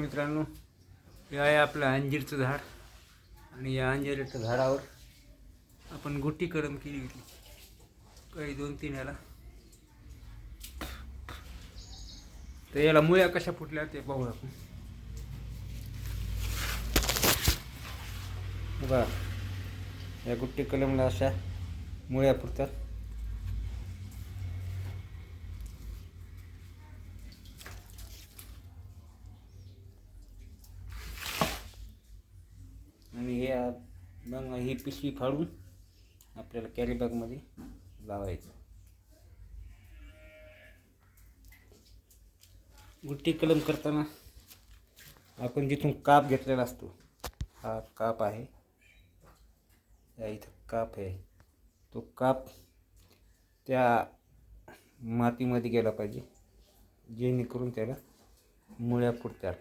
मित्रांनो, हे आहे आपलं अंजीरचं झाड आणि या अंजिराच्या झाडावर आपण गुट्टी कलम केली घेतली काही 2-3 याला. तर याला मुळ्या कशा फुटल्या ते पाहू आपण. बघा, या गुट्टी कलमला अशा मुळ्या फुटतात. आणि हे मग ही पिशवी फाडून आपल्याला कॅरीबॅगमध्ये लावायचं. गुट्टी कलम करताना आपण जिथून काप घेतलेला असतो, हा काप आहे, या इथं काप आहे, तो काप त्या मातीमध्ये गेला पाहिजे जेणेकरून त्याला मुळ्या फुटतात.